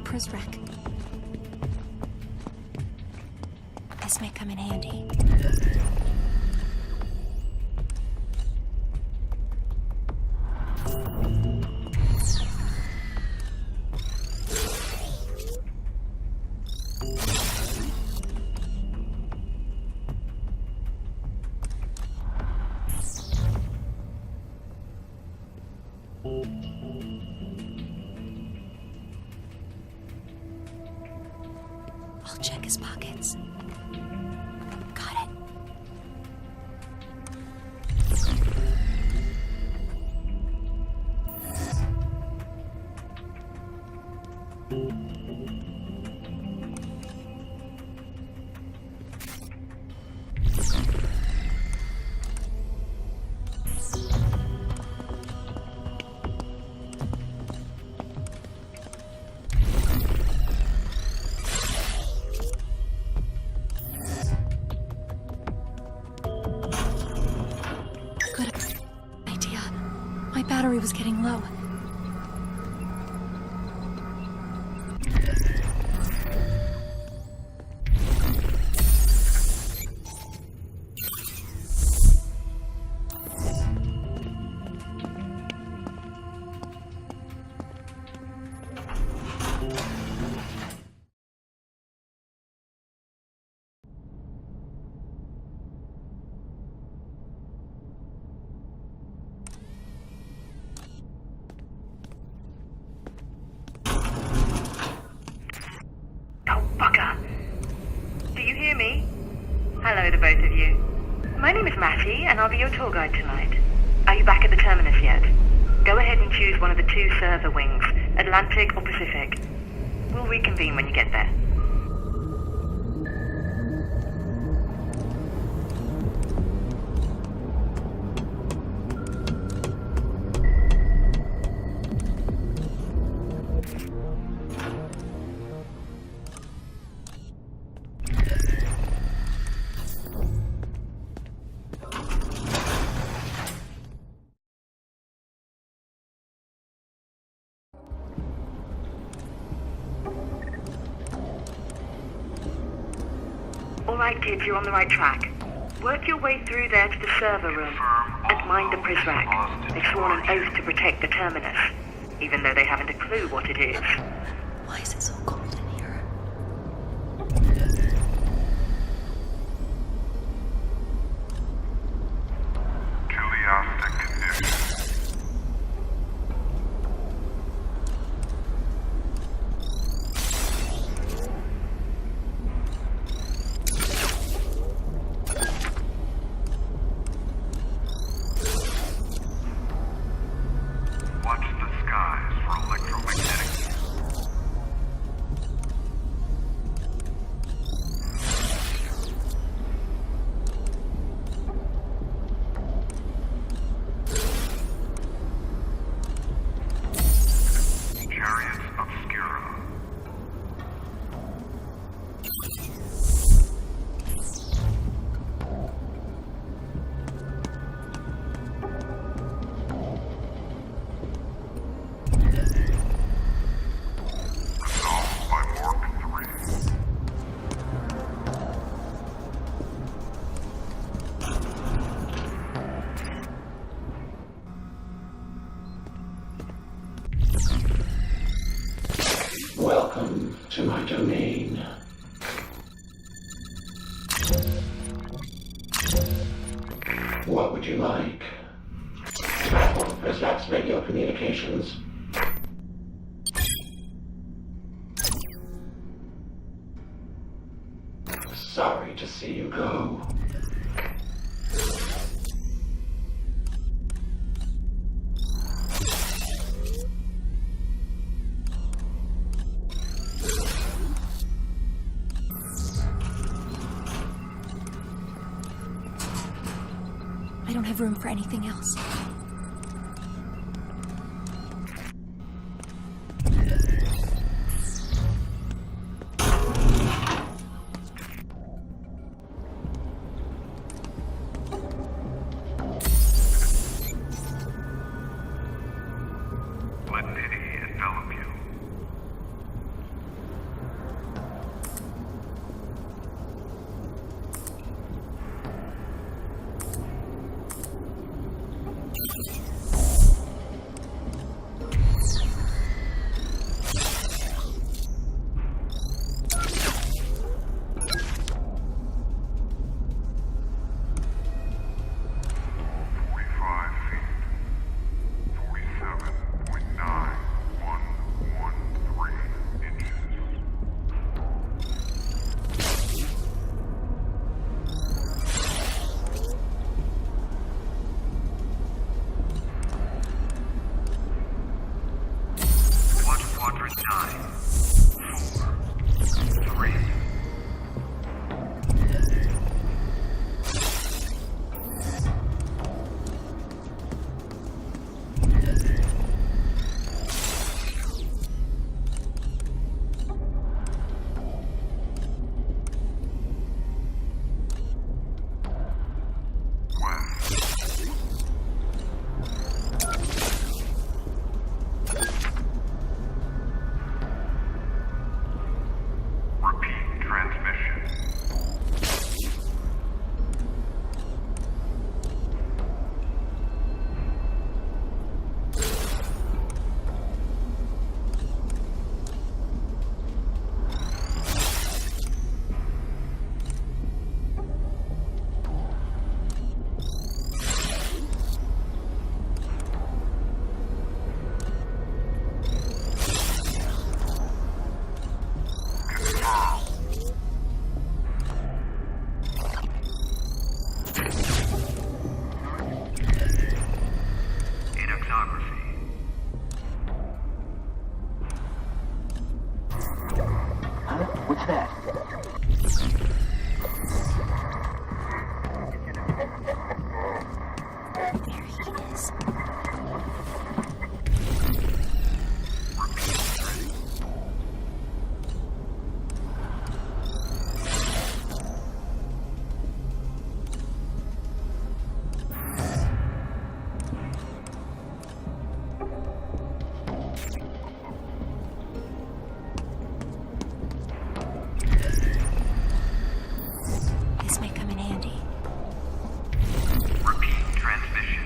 Prisrec. This may come in handy. I'll check his pockets. Got it. My battery was getting low. Hello, the both of you. My name is Matty, and I'll be your tour guide tonight. Are you back at the terminus yet? Go ahead and choose one of the two server wings, Atlantic or Pacific. We'll reconvene when you get there. Alright kids, you're on the right track. Work your way through there to the server room and mind the Prisrec. They've sworn an oath to protect the terminus, even though they haven't a clue what it is. Why is it so cold in here? Teleoptic condition. Watch the skies for electromagnetic. Chariots obscura. Resolved by Mork 3. Welcome to my domain. What would you like? Platform Prisrac's radio communications. Sorry to see you go. I don't have room for anything else. Let pity envelop you. What's that? There he is. This may come in handy. Repeat transmission.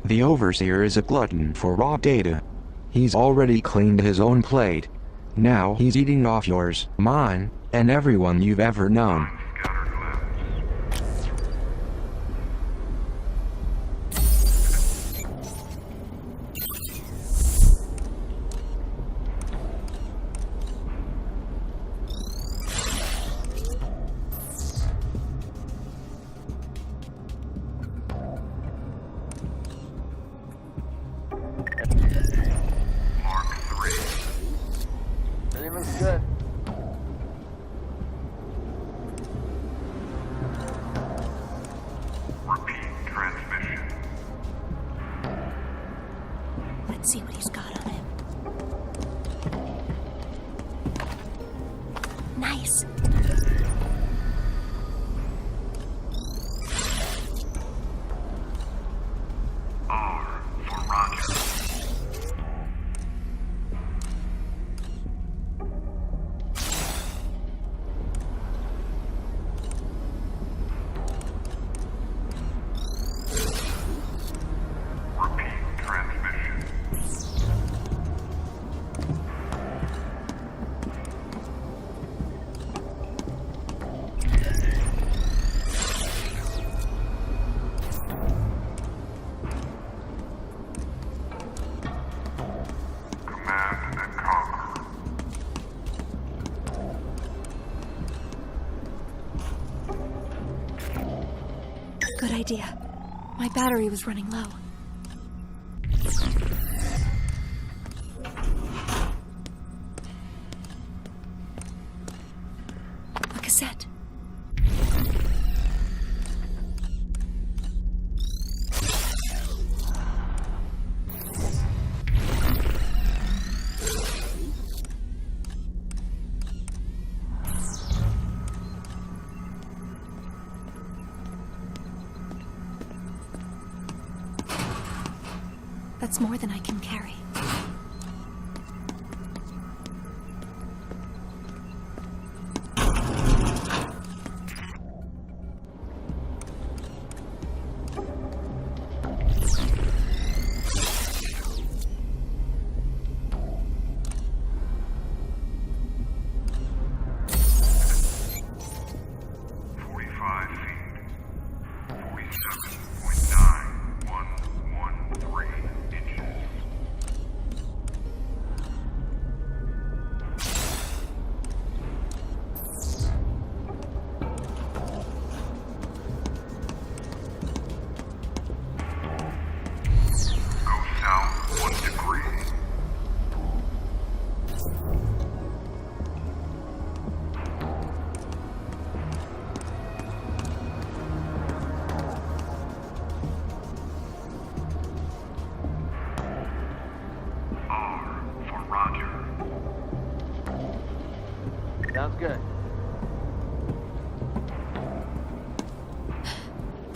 The Overseer is a glutton for raw data. He's already cleaned his own plate. Now he's eating off yours, mine, and everyone you've ever known. Scattered left. Mark 3. Everything looks good. Repeat transmission. Let's see what he's got on him. Nice. R for Roger. Repeat transmission. Command and conquer. Good idea. My battery was running low. A cassette. That's more than I can carry.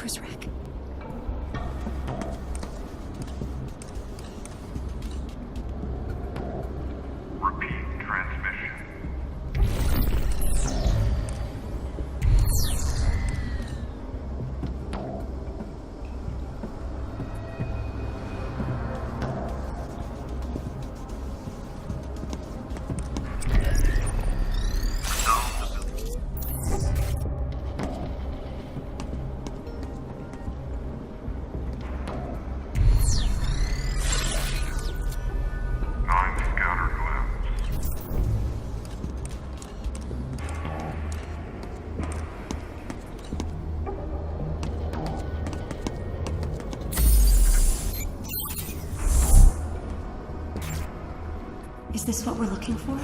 Cruise wreck. Repeat transmission. Nine scatter glyphs. Is this what we're looking for?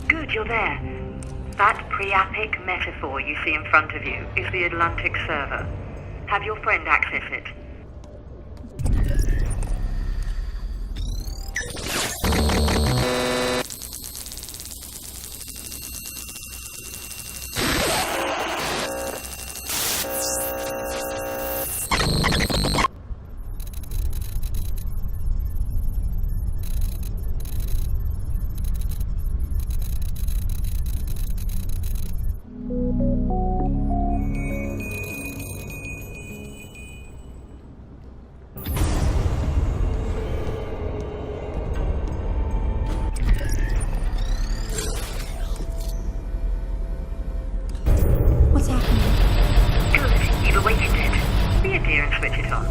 Good, you're there. That pre-epic metaphor you see in front of you is the Atlantic server. Have your friend access it. What's happening? Good, you've awakened it. Be a dear and switch it on.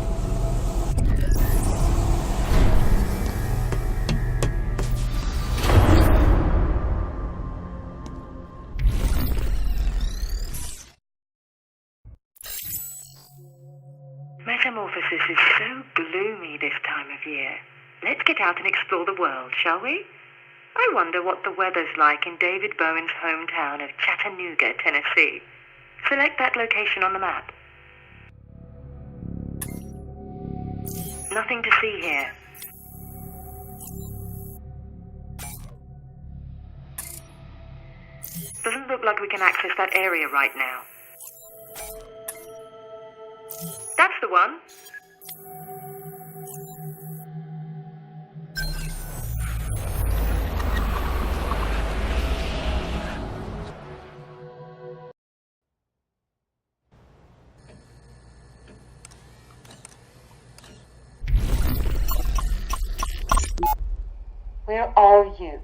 Metamorphosis is so gloomy this time of year. Let's get out and explore the world, shall we? I wonder what the weather's like in David Bowen's hometown of Chattanooga, Tennessee. Select that location on the map. Nothing to see here. Doesn't look like we can access that area right now. That's the one. Where are you?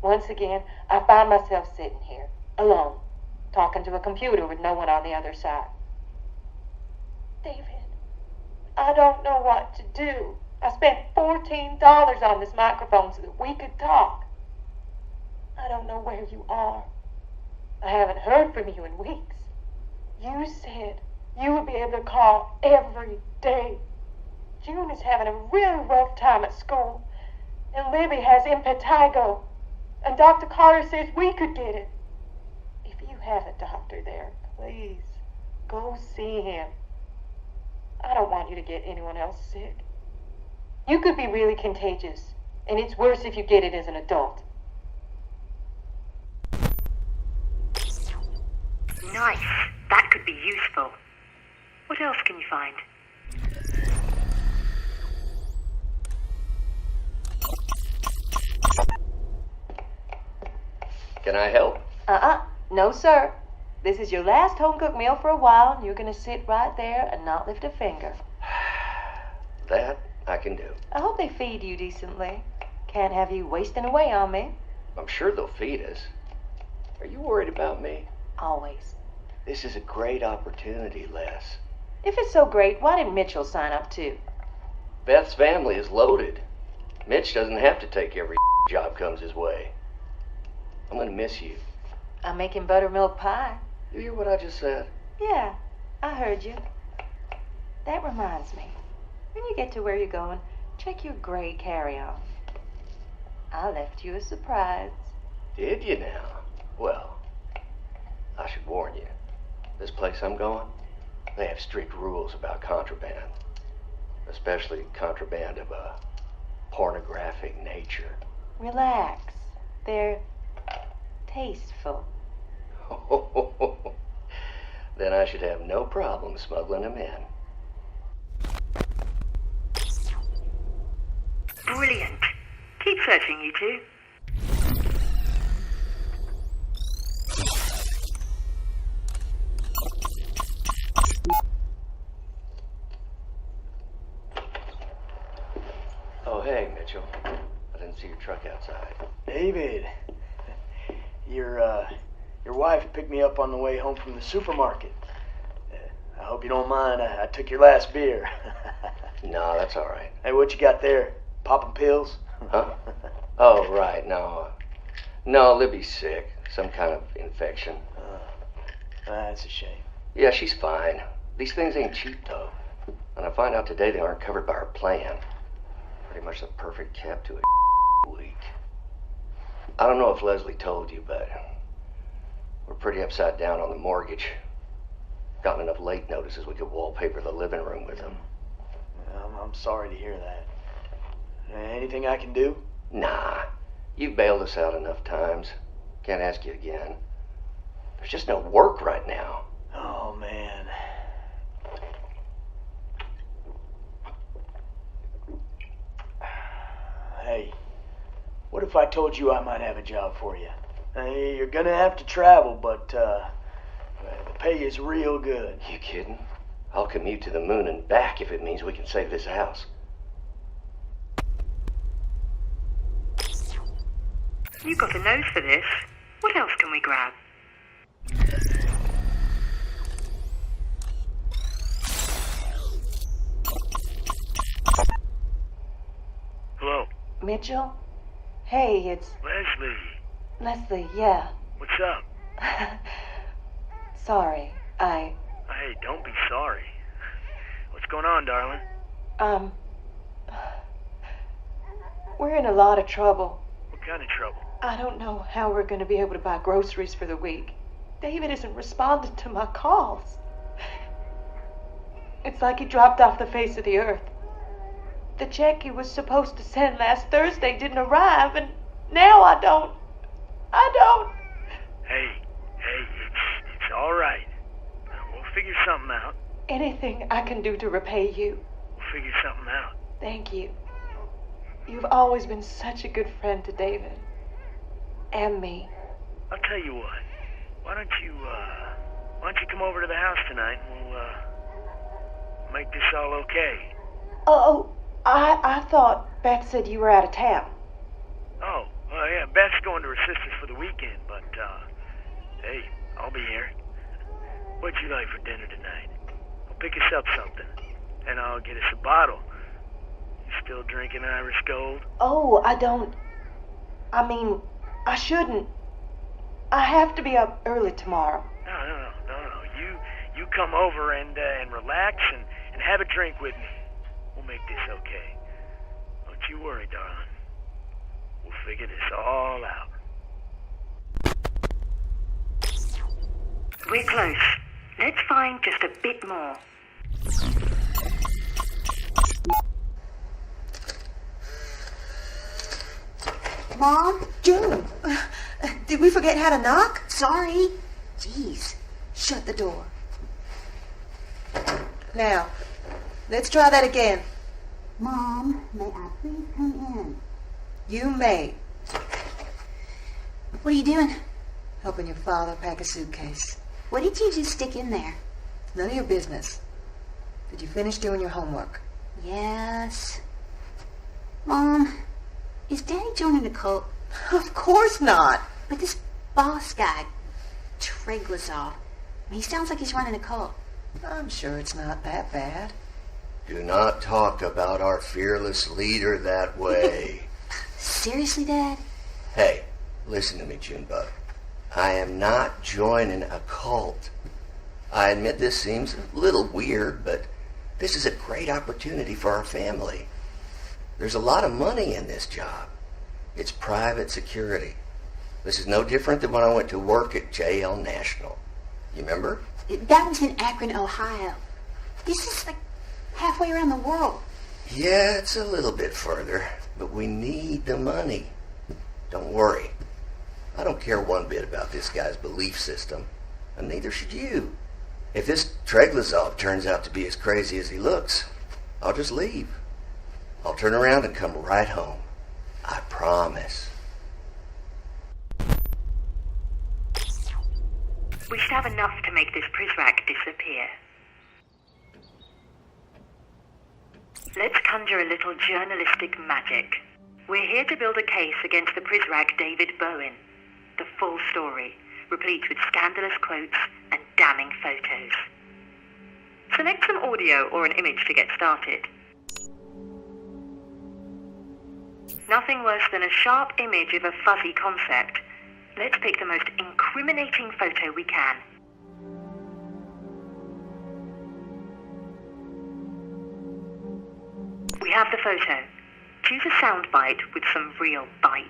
Once again, I find myself sitting here, alone, talking to a computer with no one on the other side. David, I don't know what to do. I spent $14 on this microphone so that we could talk. I don't know where you are. I haven't heard from you in weeks. You said you would be able to call every day. June is having a really rough time at school, and Libby has impetigo, and Dr. Carter says we could get it. If you have a doctor there, please go see him. I don't want you to get anyone else sick. You could be really contagious, and it's worse if you get it as an adult. Nice. That could be useful. What else can you find? Can I help? No, sir. This is your last home-cooked meal for a while, and you're going to sit right there and not lift a finger. That I can do. I hope they feed you decently. Can't have you wasting away on me. I'm sure they'll feed us. Are you worried about me? Always. This is a great opportunity, Les. If it's so great, why didn't Mitchell sign up too? Beth's family is loaded. Mitch doesn't have to take every job comes his way. I'm gonna miss you. I'm making buttermilk pie. You hear what I just said? Yeah, I heard you. That reminds me. When you get to where you're going, check your gray carry-on. I left you a surprise. Did you now? Well, I should warn you. This place I'm going, they have strict rules about contraband. Especially contraband of a pornographic nature. Relax. They're tasteful. Then I should have no problem smuggling them in. Brilliant. Keep searching, you two. Oh, hey, Mitchell. I didn't see your truck outside. David, your wife picked me up on the way home from the supermarket. I hope you don't mind. I took your last beer. No, that's all right. Hey, what you got there? Popping pills? Huh? Oh, right. No. No, Libby's sick. Some kind of infection. That's a shame. Yeah, she's fine. These things ain't cheap, though. And I find out today they aren't covered by our plan. Pretty much the perfect cap to a week. I don't know if Leslie told you, but we're pretty upside down on the mortgage. Gotten enough late notices we could wallpaper the living room with them. I'm sorry to hear that. Anything I can do? Nah. You've bailed us out enough times. Can't ask you again. There's just no work right now. Oh, man. Hey, what if I told you I might have a job for you? You're gonna have to travel, but the pay is real good. You kidding? I'll commute to the moon and back if it means we can save this house. You've got a nose for this. What else can we grab? Hello? Mitchell? Hey, it's Leslie. Leslie, yeah. What's up? Sorry, Hey, don't be sorry. What's going on, darling? We're in a lot of trouble. What kind of trouble? I don't know how we're going to be able to buy groceries for the week. David isn't responding to my calls. It's like he dropped off the face of the earth. The check he was supposed to send last Thursday didn't arrive, and now I don't. Hey, it's all right. We'll figure something out. Anything I can do to repay you. We'll figure something out. Thank you. You've always been such a good friend to David. And me. I'll tell you what. Why don't you come over to the house tonight and we'll make this all okay. Oh, I thought Beth said you were out of town. Oh, well, yeah, Beth's going to her sister's for the weekend, but, hey, I'll be here. What'd you like for dinner tonight? I'll pick us up something, and I'll get us a bottle. You still drinking Irish Gold? Oh, I shouldn't. I have to be up early tomorrow. No. You come over and relax and have a drink with me. We'll make this okay. Don't you worry, darling. We'll figure this all out. We're close. Let's find just a bit more. Mom? June! Did we forget how to knock? Sorry. Jeez. Shut the door. Now, let's try that again. Mom, may I please come in? You may. What are you doing? Helping your father pack a suitcase. What did you just stick in there? None of your business. Did you finish doing your homework? Yes. Mom, is Daddy joining the cult? Of course not. But this boss guy, Treglazov, he sounds like he's running a cult. I'm sure it's not that bad. Do not talk about our fearless leader that way. Seriously, Dad? Hey, listen to me, Junebug. I am not joining a cult. I admit this seems a little weird, but this is a great opportunity for our family. There's a lot of money in this job. It's private security. This is no different than when I went to work at JL National. You remember? That was in Akron, Ohio. This is like halfway around the world. Yeah, it's a little bit further, but we need the money. Don't worry. I don't care one bit about this guy's belief system, and neither should you. If this Treglazov turns out to be as crazy as he looks, I'll just leave. I'll turn around and come right home. I promise. We should have enough to make this Prizrak disappear. Let's conjure a little journalistic magic. We're here to build a case against the Prizrak David Bowen. The full story, replete with scandalous quotes and damning photos. Select some audio or an image to get started. Nothing worse than a sharp image of a fuzzy concept. Let's pick the most incriminating photo we can. We have the photo. Choose a soundbite with some real bite.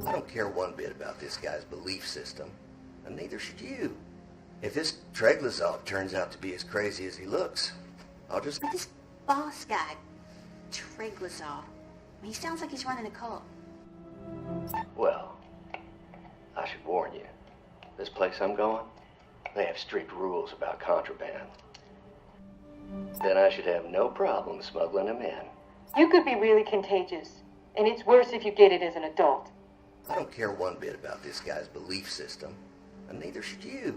I don't care one bit about this guy's belief system, and neither should you. If this Treglazov turns out to be as crazy as he looks, I'll just... This boss guy, Treglazov, he sounds like he's running a cult. Well, I should warn you. This place I'm going, they have strict rules about contraband. Then I should have no problem smuggling them in. You could be really contagious, and it's worse if you get it as an adult. I don't care one bit about this guy's belief system, and neither should you.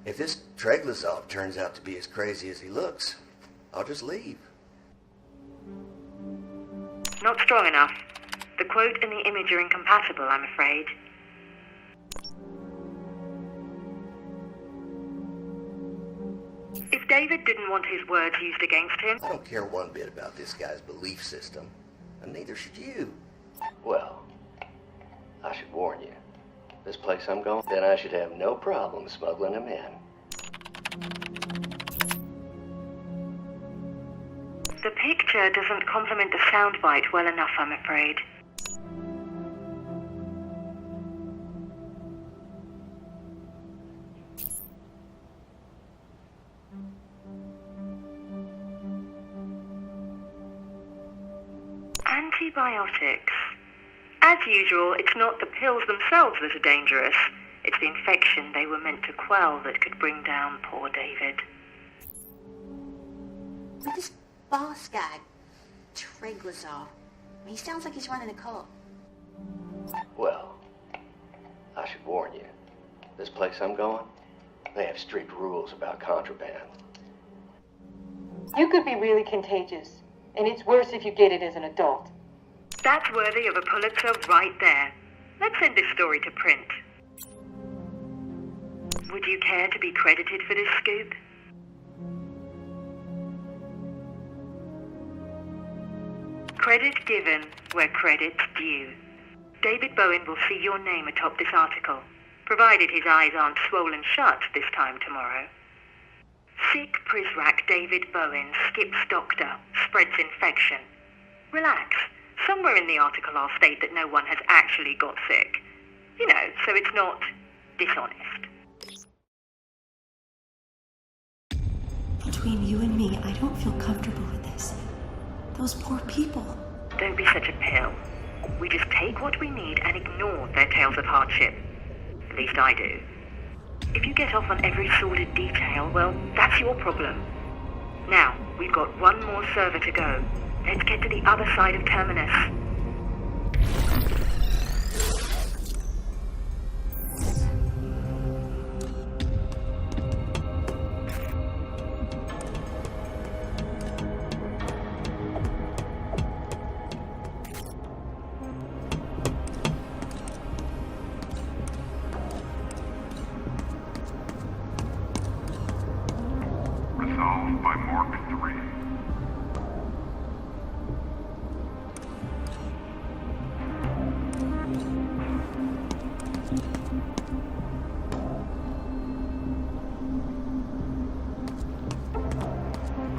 If this Treglazov turns out to be as crazy as he looks, I'll just leave. Not strong enough. The quote and the image are incompatible, I'm afraid. If David didn't want his words used against him... I don't care one bit about this guy's belief system, and neither should you. Well, I should warn you. This place I'm going, then I should have no problem smuggling them in. The picture doesn't complement the soundbite well enough, I'm afraid. Antibiotics. As usual, it's not the pills themselves that are dangerous. It's the infection they were meant to quell that could bring down poor David. But this boss guy, Treglazov, he sounds like he's running a cult. Well, I should warn you. This place I'm going, they have strict rules about contraband. You could be really contagious, and it's worse if you get it as an adult. That's worthy of a Pulitzer right there. Let's send this story to print. Would you care to be credited for this scoop? Credit given where credit's due. David Bowen will see your name atop this article, provided his eyes aren't swollen shut this time tomorrow. Sick Prizrak David Bowen skips doctor, spreads infection. Relax. Somewhere in the article I'll state that no one has actually got sick. You know, so it's not dishonest. Between you and me, I don't feel comfortable with this. Those poor people. Don't be such a pill. We just take what we need and ignore their tales of hardship. At least I do. If you get off on every sordid detail, well, that's your problem. Now, we've got one more server to go. Let's get to the other side of Terminus. Resolved by Mark 3.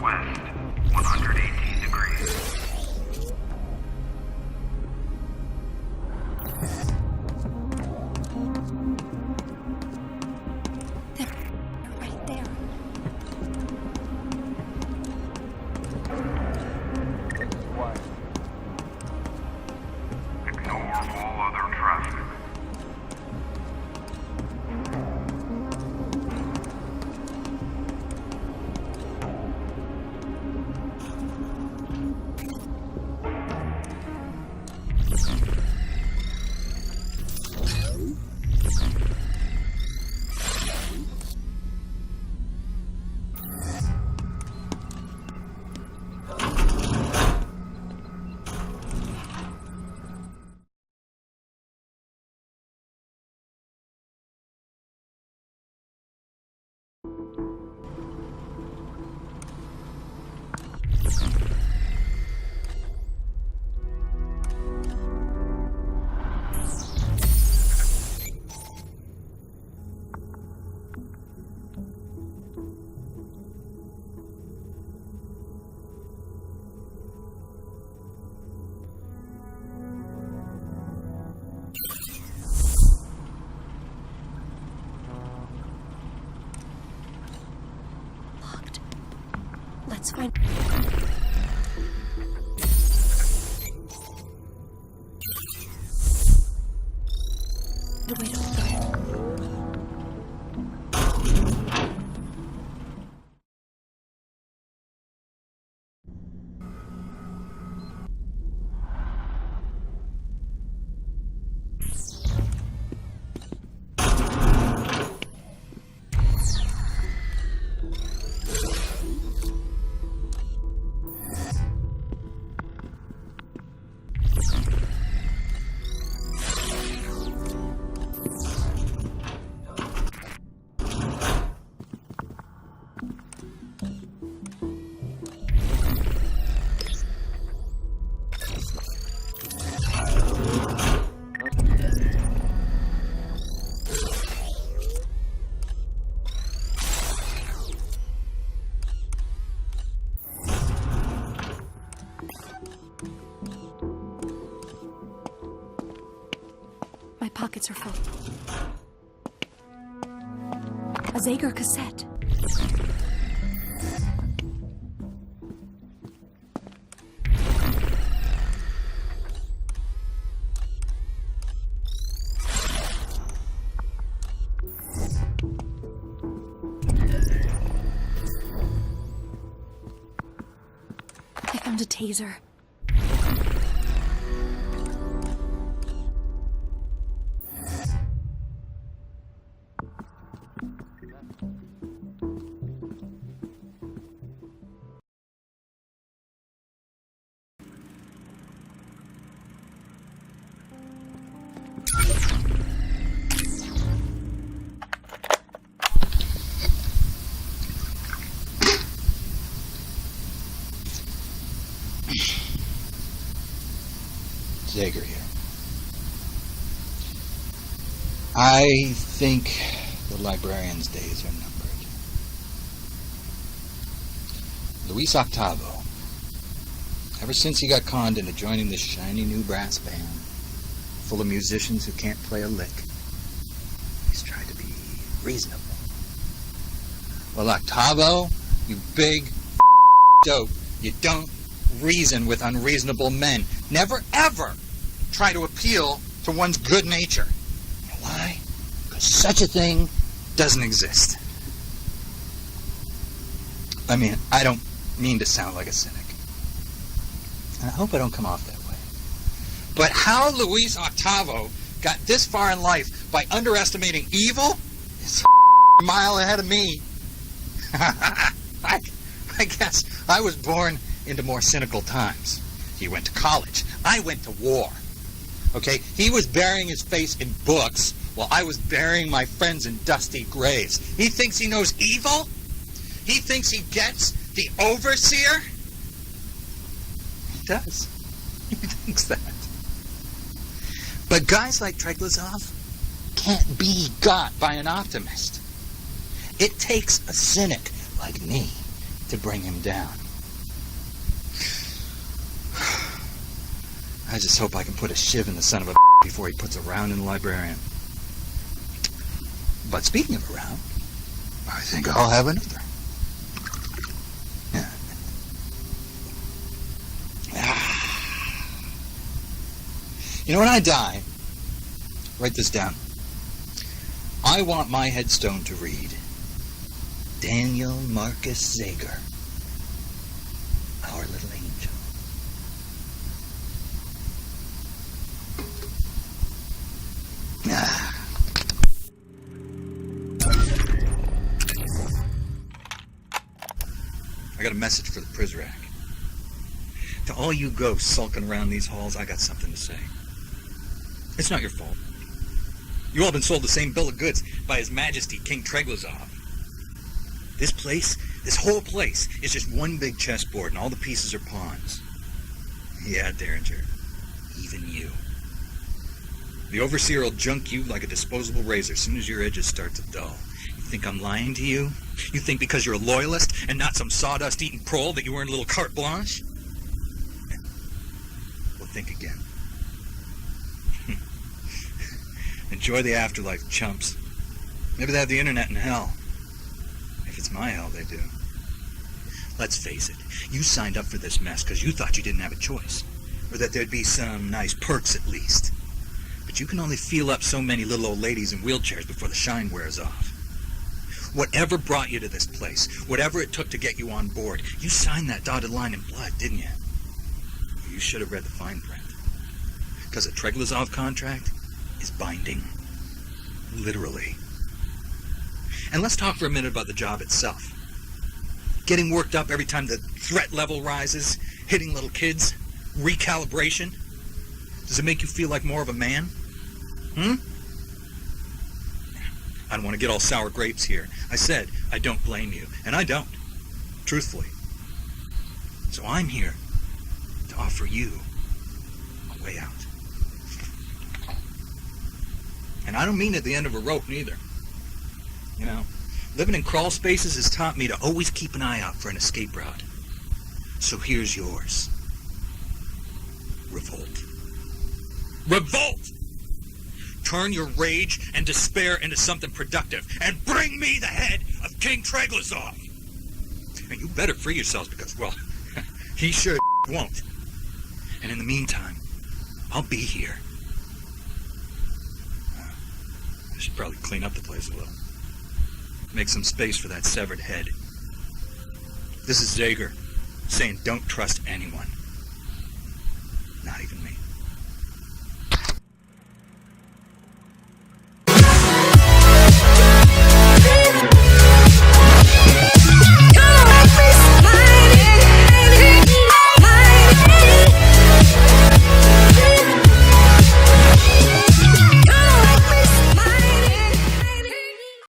West, 118 degrees. They're right there. Let's find... the way to open it. My pockets are full. A Zager cassette. I found a taser. Zager here. I think the librarian's days are numbered. Luis Octavo, ever since he got conned into joining this shiny new brass band, full of musicians who can't play a lick, he's tried to be reasonable. Well, Octavo, you big dope, you don't reason with unreasonable men. Never, ever try to appeal to one's good nature. You know why? Because such a thing doesn't exist. I mean, I don't mean to sound like a cynic. And I hope I don't come off that way. But how Luis Octavo got this far in life by underestimating evil is a mile ahead of me. I guess I was born into more cynical times. He went to college. I went to war. Okay? He was burying his face in books while I was burying my friends in dusty graves. He thinks he knows evil? He thinks he gets the overseer? He does. He thinks that. But guys like Treglazov can't be got by an optimist. It takes a cynic like me to bring him down. I just hope I can put a shiv in the son of a before he puts a round in the librarian. But speaking of a round, I think I'll have another. Yeah. You know, when I die, write this down. I want my headstone to read, Daniel Marcus Zager, our little angel. I got a message for the Prizrak. To all you ghosts sulking around these halls, I got something to say. It's not your fault. You all been sold the same bill of goods by His Majesty King Treglazov. This place, this whole place, is just one big chessboard and all the pieces are pawns. Yeah, Derringer. Even you. The Overseer will junk you like a disposable razor as soon as your edges start to dull. You think I'm lying to you? You think because you're a loyalist and not some sawdust-eating prole that you earned a little carte blanche? Well, think again. Enjoy the afterlife, chumps. Maybe they have the internet in hell. If it's my hell, they do. Let's face it, you signed up for this mess because you thought you didn't have a choice. Or that there'd be some nice perks at least. But you can only feel up so many little old ladies in wheelchairs before the shine wears off. Whatever brought you to this place, whatever it took to get you on board, you signed that dotted line in blood, didn't you? You should have read the fine print. Because a Treglazov contract is binding. Literally. And let's talk for a minute about the job itself. Getting worked up every time the threat level rises, hitting little kids, recalibration. Does it make you feel like more of a man? I don't want to get all sour grapes here. I said I don't blame you, and I don't, truthfully. So I'm here to offer you a way out. And I don't mean at the end of a rope, neither. You know, living in crawl spaces has taught me to always keep an eye out for an escape route. So here's yours. Revolt. Revolt! Turn your rage and despair into something productive, and bring me the head of King Treglazov! And you better free yourselves because, well, he sure won't. And in the meantime, I'll be here. I should probably clean up the place a little. Make some space for that severed head. This is Zager, saying don't trust anyone.